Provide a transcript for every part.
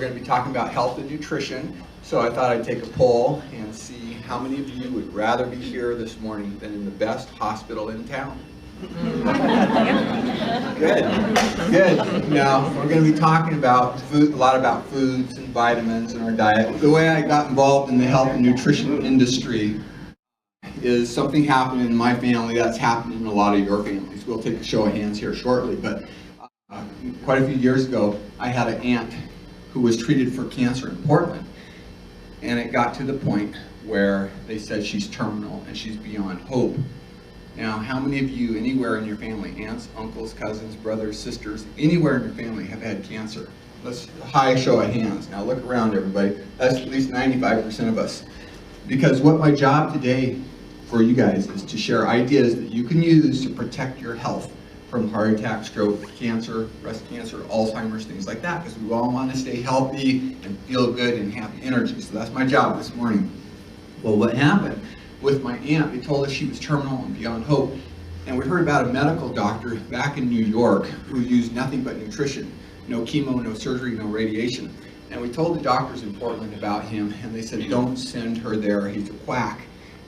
we're going to be talking about health and nutrition. So I thought I'd take a poll and see how many of you would rather be here this morning than in the best hospital in town. Good, good. Now, we're going to be talking about food, a lot about foods and vitamins in our diet. The way I got involved in the health and nutrition industry is something happened in my family that's happened in a lot of your families. We'll take a show of hands here shortly, but quite a few years ago, I had an aunt who was treated for cancer in Portland, and it got to the point where they said she's terminal and she's beyond hope. Now, how many of you, anywhere in your family, aunts, uncles, cousins, brothers, sisters, anywhere in your family have had cancer? Let's high show of hands. Now look around, everybody. That's at least 95% of us. Because what my job today for you guys is to share ideas that you can use to protect your health from heart attack, stroke, cancer, breast cancer, Alzheimer's, things like that, because we all want to stay healthy and feel good and have energy. So that's my job this morning. Well, what happened with my aunt, they told us she was terminal and beyond hope. And we heard about a medical doctor back in New York who used nothing but nutrition. No chemo, no surgery, no radiation. And we told the doctors in Portland about him, and they said, don't send her there, he's a quack.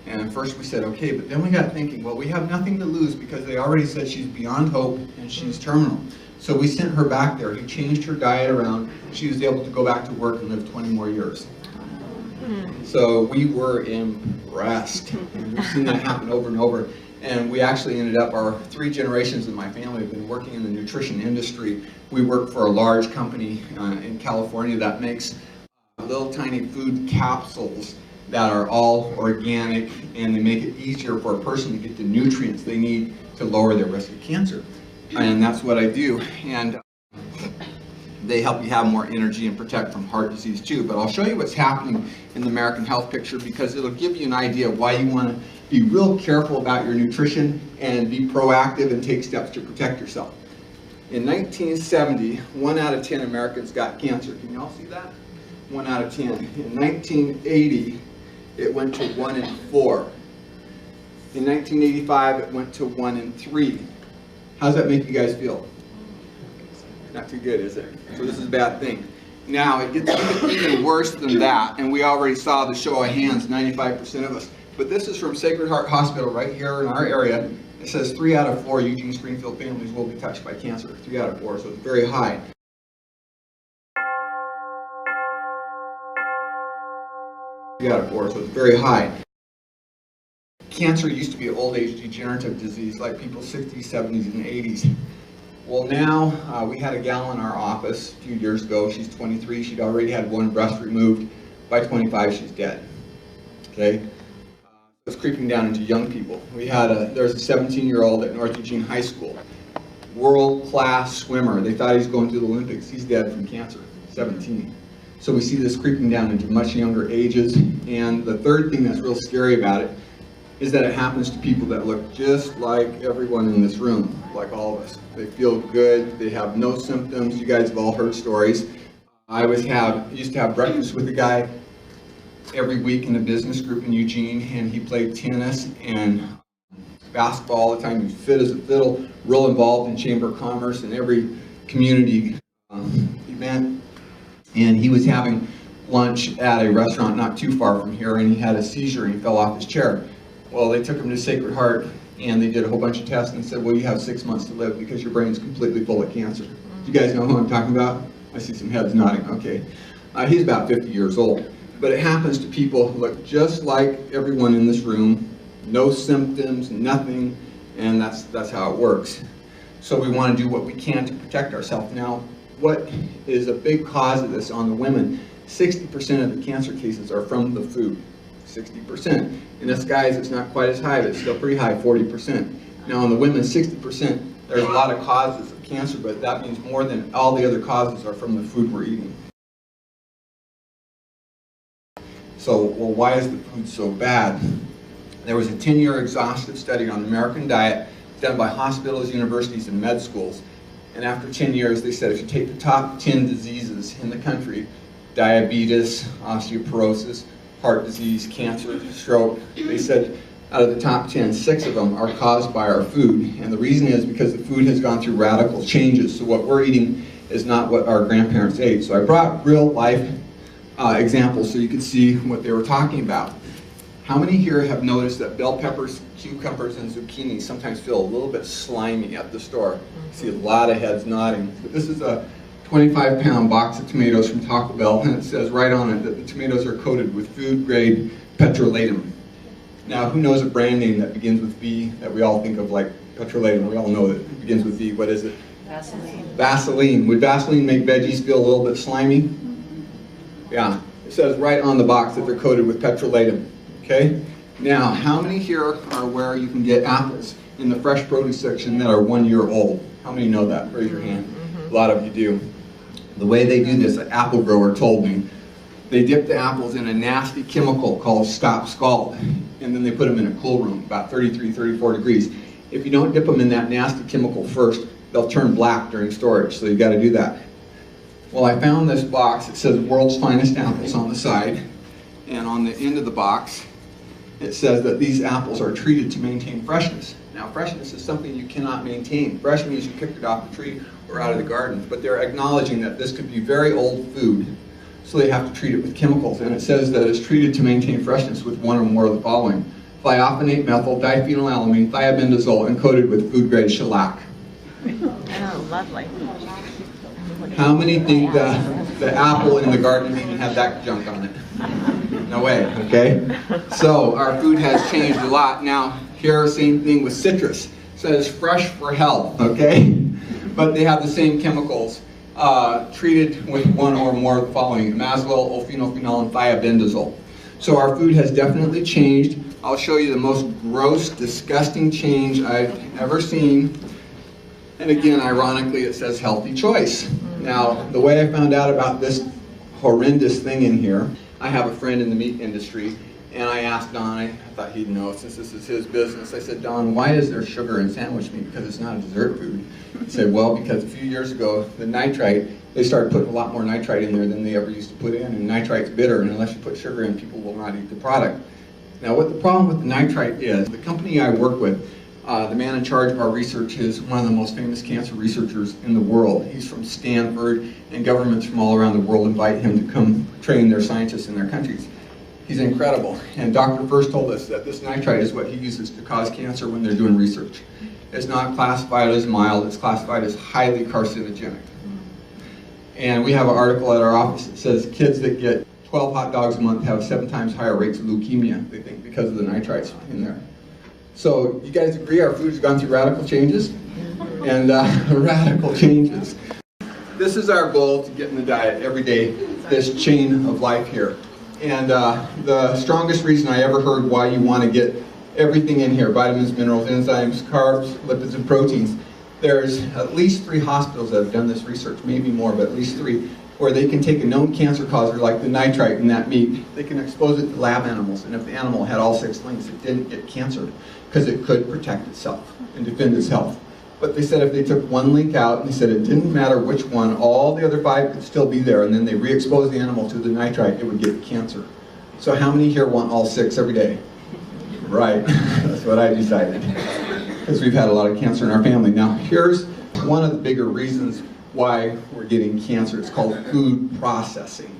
And first we said, okay, but then we got thinking, well, we have nothing to lose because they already said she's beyond hope and she's terminal. So we sent her back there. He changed her diet around. She was able to go back to work and live 20 more years. So we were impressed. And we've seen that happen over and over. And we actually ended up, our 3 generations of my family have been working in the nutrition industry. We work for a large company in California that makes little tiny food capsules that are all organic, and they make it easier for a person to get the nutrients they need to lower their risk of cancer. And that's what I do. And they help you have more energy and protect from heart disease too. But I'll show you what's happening in the American health picture because it'll give you an idea of why you want to be real careful about your nutrition and be proactive and take steps to protect yourself. In 1970, 1 out of 10 Americans got cancer. Can you all see that? 1 out of 10. In 1980, it went to 1 in 4. In 1985, it went to 1 in 3. How does that make you guys feel? Not too good, is it? So this is a bad thing. Now, it gets even worse than that, and we already saw the show of hands, 95% of us. But this is from Sacred Heart Hospital right here in our area. It says 3 out of 4 Eugene Springfield families will be touched by cancer. 3 out of 4, so it's very high. Out of 4, so it's very high. Cancer used to be an old age degenerative disease like people's 60s, 70s, and 80s. Well, now we had a gal in our office a few years ago. She's 23. She'd already had 1 breast removed. By 25, she's dead. Okay? It's creeping down into young people. There's a 17-year-old at North Eugene High School, world-class swimmer. They thought he was going to the Olympics. He's dead from cancer, 17. So we see this creeping down into much younger ages. And the third thing that's real scary about it is that it happens to people that look just like everyone in this room, like all of us. They feel good, they have no symptoms. You guys have all heard stories. I used to have breakfast with a guy every week in a business group in Eugene, and he played tennis and basketball all the time. He was fit as a fiddle, real involved in Chamber of Commerce and every community event. And he was having lunch at a restaurant not too far from here, and he had a seizure and he fell off his chair. Well, they took him to Sacred Heart and they did a whole bunch of tests and said, well, you have 6 months to live because your brain's completely full of cancer. Do you guys know who I'm talking about? I see some heads nodding. Okay. He's about 50 years old. But it happens to people who look just like everyone in this room, no symptoms, nothing, and that's how it works. So we want to do what we can to protect ourselves. Now, what is a big cause of this on the women? 60% of the cancer cases are from the food. 60%. In us guys, it's not quite as high, but it's still pretty high, 40%. Now on the women, 60%, there's a lot of causes of cancer, but that means more than all the other causes are from the food we're eating. So, well, why is the food so bad? There was a 10-year exhaustive study on the American diet done by hospitals, universities, and med schools. And after 10 years, they said if you take the top 10 diseases in the country, diabetes, osteoporosis, heart disease, cancer, stroke, they said out of the top 10, 6 of them are caused by our food. And the reason is because the food has gone through radical changes. So what we're eating is not what our grandparents ate. So I brought real life examples so you could see what they were talking about. How many here have noticed that bell peppers, cucumbers, and zucchini sometimes feel a little bit slimy at the store? I see a lot of heads nodding. But this is a 25-pound box of tomatoes from Taco Bell, and it says right on it that the tomatoes are coated with food-grade petrolatum. Now, who knows a brand name that begins with V that we all think of, like petrolatum? We all know that it begins with V. What is it? Vaseline. Vaseline. Would Vaseline make veggies feel a little bit slimy? Yeah. It says right on the box that they're coated with petrolatum. Okay? Now, how many here are aware you can get apples in the fresh produce section that are 1 year old? How many know that? Raise your hand. A lot of you do. The way they do this, an apple grower told me, they dip the apples in a nasty chemical called stop scald, and then they put them in a cool room, about 33, 34 degrees. If you don't dip them in that nasty chemical first, they'll turn black during storage, so you got to do that. Well, I found this box. It says world's finest apples on the side, and on the end of the box, it says that these apples are treated to maintain freshness. Now, freshness is something you cannot maintain. Fresh means you picked it off the tree or out of the garden, but they're acknowledging that this could be very old food, so they have to treat it with chemicals. And it says that it's treated to maintain freshness with one or more of the following: thiophanate methyl, diphenylalanine, thiabendazole, and coated with food-grade shellac. Oh, lovely. How many think the apple in the garden even had that junk on it? No way, okay? So our food has changed a lot. Now, here, same thing with citrus. It says fresh for health, okay? But they have the same chemicals treated with one or more of the following: imazole, O-phenolphenol, and thiabendazole. So our food has definitely changed. I'll show you the most gross, disgusting change I've ever seen. And again, ironically, it says healthy choice. Now, the way I found out about this horrendous thing in here, I have a friend in the meat industry, and I asked Don, I thought he'd know since this is his business, I said, Don, why is there sugar in sandwich meat? Because it's not a dessert food. He said, well, because a few years ago, the nitrite, they started putting a lot more nitrite in there than they ever used to put in, and nitrite's bitter, and unless you put sugar in, people will not eat the product. Now, what the problem with the nitrite is, the company I work with, the man in charge of our research is one of the most famous cancer researchers in the world. He's from Stanford, and governments from all around the world invite him to come train their scientists in their countries. He's incredible. And Dr. First told us that this nitrite is what he uses to cause cancer when they're doing research. It's not classified as mild, it's classified as highly carcinogenic. And we have an article at our office that says kids that get 12 hot dogs a month have 7 times higher rates of leukemia, they think, because of the nitrites in there. So, you guys agree our food's gone through radical changes? And radical changes. This is our goal to get in the diet every day, this chain of life here. And the strongest reason I ever heard why you want to get everything in here, vitamins, minerals, enzymes, carbs, lipids, and proteins. There's at least 3 hospitals that have done this research, maybe more, but at least 3, where they can take a known cancer causer like the nitrite in that meat, they can expose it to lab animals, and if the animal had all 6 links, it didn't get cancer, because it could protect itself and defend its health. But they said if they took 1 link out, and they said it didn't matter which one, all the other 5 could still be there, and then they re-expose the animal to the nitrite, it would get cancer. So how many here want all 6 every day? Right, that's what I decided, because we've had a lot of cancer in our family. Now, here's one of the bigger reasons why we're getting cancer. It's called food processing.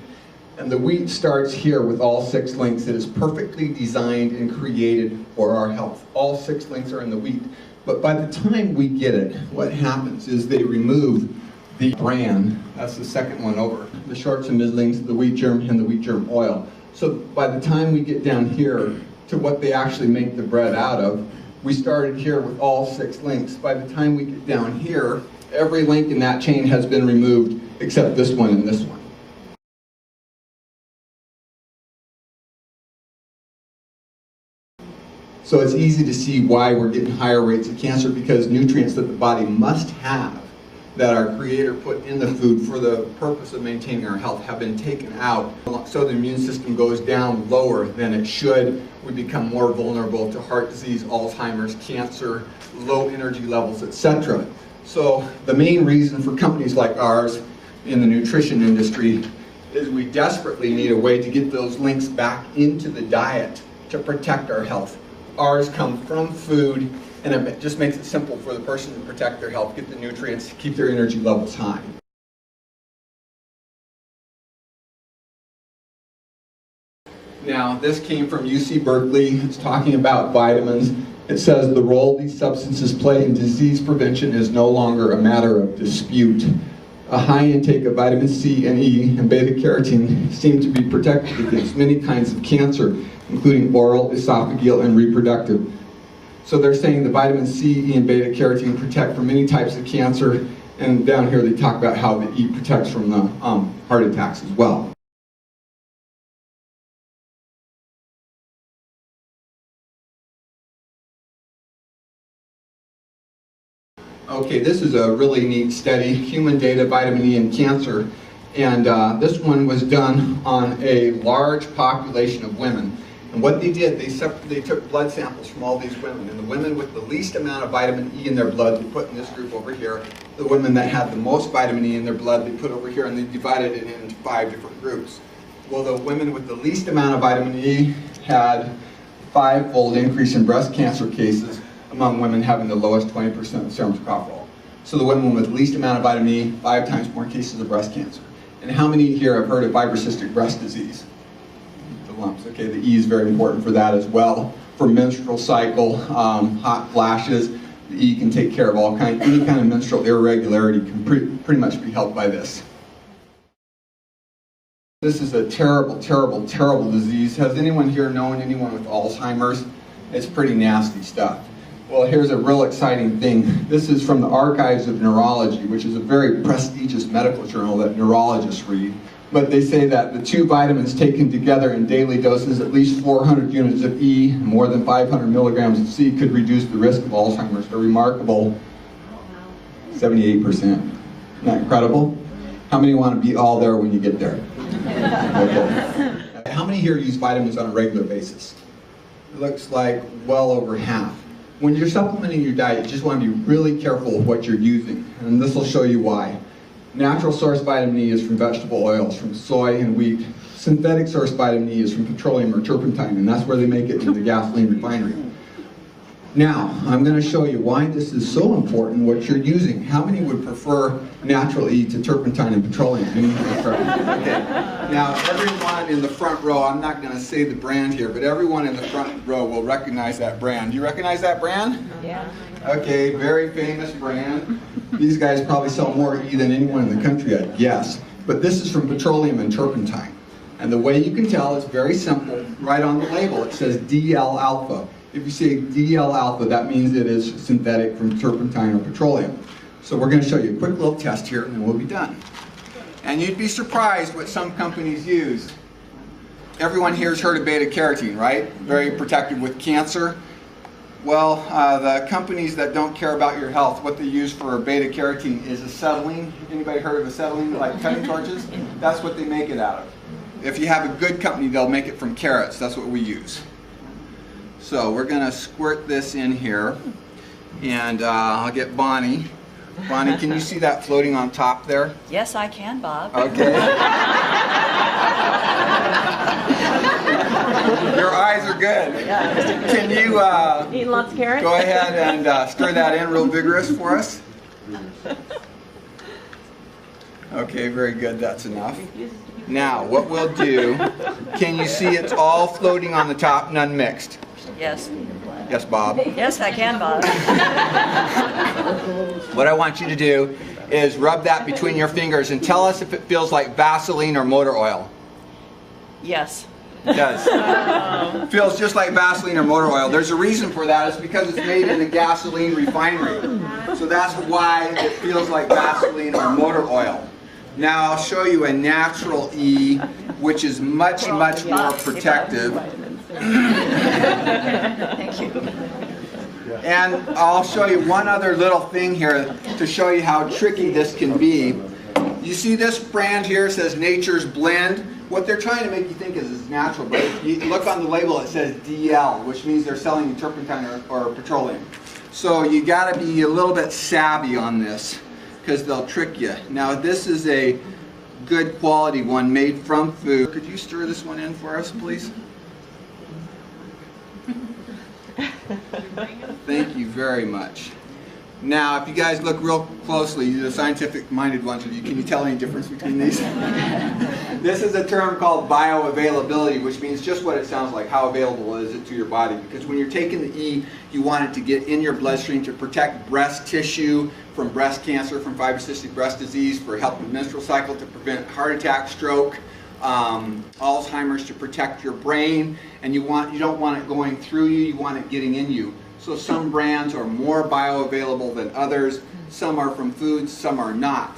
And the wheat starts here with all 6 links. It is perfectly designed and created for our health. All 6 links are in the wheat. But by the time we get it, what happens is they remove the bran. That's the second one over. The shorts and middlings, the wheat germ, and the wheat germ oil. So by the time we get down here to what they actually make the bread out of, we started here with all 6 links. By the time we get down here, every link in that chain has been removed except this one and this one. So it's easy to see why we're getting higher rates of cancer, because nutrients that the body must have, that our Creator put in the food for the purpose of maintaining our health, have been taken out. So the immune system goes down lower than it should. We become more vulnerable to heart disease, Alzheimer's, cancer, low energy levels, etc. So the main reason for companies like ours in the nutrition industry is we desperately need a way to get those links back into the diet to protect our health. Ours come from food, and it just makes it simple for the person to protect their health, get the nutrients, keep their energy levels high. Now, this came from UC Berkeley. It's talking about vitamins. It says the role these substances play in disease prevention is no longer a matter of dispute. A high intake of vitamin C and E and beta-carotene seem to be protective against many kinds of cancer, including oral, esophageal, and reproductive. So they're saying the vitamin C, E, and beta-carotene protect from many types of cancer, and down here they talk about how the E protects from the heart attacks as well. Okay, this is a really neat study, human data, vitamin E and cancer, and this one was done on a large population of women. And what they did, they took blood samples from all these women, and the women with the least amount of vitamin E in their blood, they put in this group over here. The women that had the most vitamin E in their blood, they put over here, and they divided it into 5 different groups. Well, the women with the least amount of vitamin E had 5-fold increase in breast cancer cases among women having the lowest 20% of serum cholesterol. So the women with the least amount of vitamin E, 5 times more cases of breast cancer. And how many here have heard of fibrocystic breast disease? The lumps. Okay, the E is very important for that as well. For menstrual cycle, hot flashes, the E can take care of any kind of menstrual irregularity can pretty much be helped by this. This is a terrible, terrible, terrible disease. Has anyone here known anyone with Alzheimer's? It's pretty nasty stuff. Well, here's a real exciting thing. This is from the Archives of Neurology, which is a very prestigious medical journal that neurologists read. But they say that the 2 vitamins taken together in daily doses, at least 400 units of E and more than 500 milligrams of C, could reduce the risk of Alzheimer's. A remarkable 78%. Isn't that incredible? How many want to be all there when you get there? Okay. How many here use vitamins on a regular basis? It looks like well over half. When you're supplementing your diet, you just want to be really careful with what you're using, and this will show you why. Natural source vitamin E is from vegetable oils, from soy and wheat. Synthetic source vitamin E is from petroleum or turpentine, and that's where they make it in the gasoline refinery. Now, I'm going to show you why this is so important, what you're using. How many would prefer natural E to turpentine and petroleum? Okay. Now, everyone in the front row, I'm not going to say the brand here, but everyone in the front row will recognize that brand. Do you recognize that brand? Yeah. Okay, very famous brand. These guys probably sell more E than anyone in the country, I'd guess. But this is from petroleum and turpentine. And the way you can tell is very simple. Right on the label, it says DL alpha. If you say DL alpha, that means it is synthetic from turpentine or petroleum. So we're going to show you a quick little test here, and then we'll be done. And you'd be surprised what some companies use. Everyone here has heard of beta-carotene, right? Very protective with cancer. Well, the companies that don't care about your health, what they use for beta-carotene is acetylene. Anybody heard of acetylene, like cutting torches? That's what they make it out of. If you have a good company, they'll make it from carrots. That's what we use. So we're going to squirt this in here, and I'll get Bonnie. Bonnie, can you see that floating on top there? Yes, I can, Bob. Okay. Your eyes are good. Can you Eating lots of carrots? go ahead and stir that in real vigorous for us? Okay, very good. That's enough. Now, what we'll do, can you see it's all floating on the top, none mixed? Yes. Yes, Bob? Yes, I can, Bob. What I want you to do is rub that between your fingers and tell us if it feels like Vaseline or motor oil. Yes. It does. Feels just like Vaseline or motor oil. There's a reason for that. It's because it's made in a gasoline refinery. So that's why it feels like Vaseline or motor oil. Now I'll show you a natural E, which is much, much more protective. Thank you. And I'll show you one other little thing here to show you how tricky this can be. You see this brand here says Nature's Blend. What they're trying to make you think is natural, but if you look on the label it says DL, which means they're selling you turpentine or petroleum. So you got to be a little bit savvy on this, because they'll trick you. Now this is a good quality one made from food. Could you stir this one in for us, please? Thank you very much. Now, if you guys look real closely, the scientific-minded ones of you, can you tell any difference between these? This is a term called bioavailability, which means just what it sounds like. How available is it to your body? Because when you're taking the E, you want it to get in your bloodstream to protect breast tissue from breast cancer, from fibrocystic breast disease, for help with menstrual cycle, to prevent heart attack, stroke, Alzheimer's, to protect your brain. And you don't want it going through you want it getting in you. So some brands are more bioavailable than others. Some are from foods, some are not.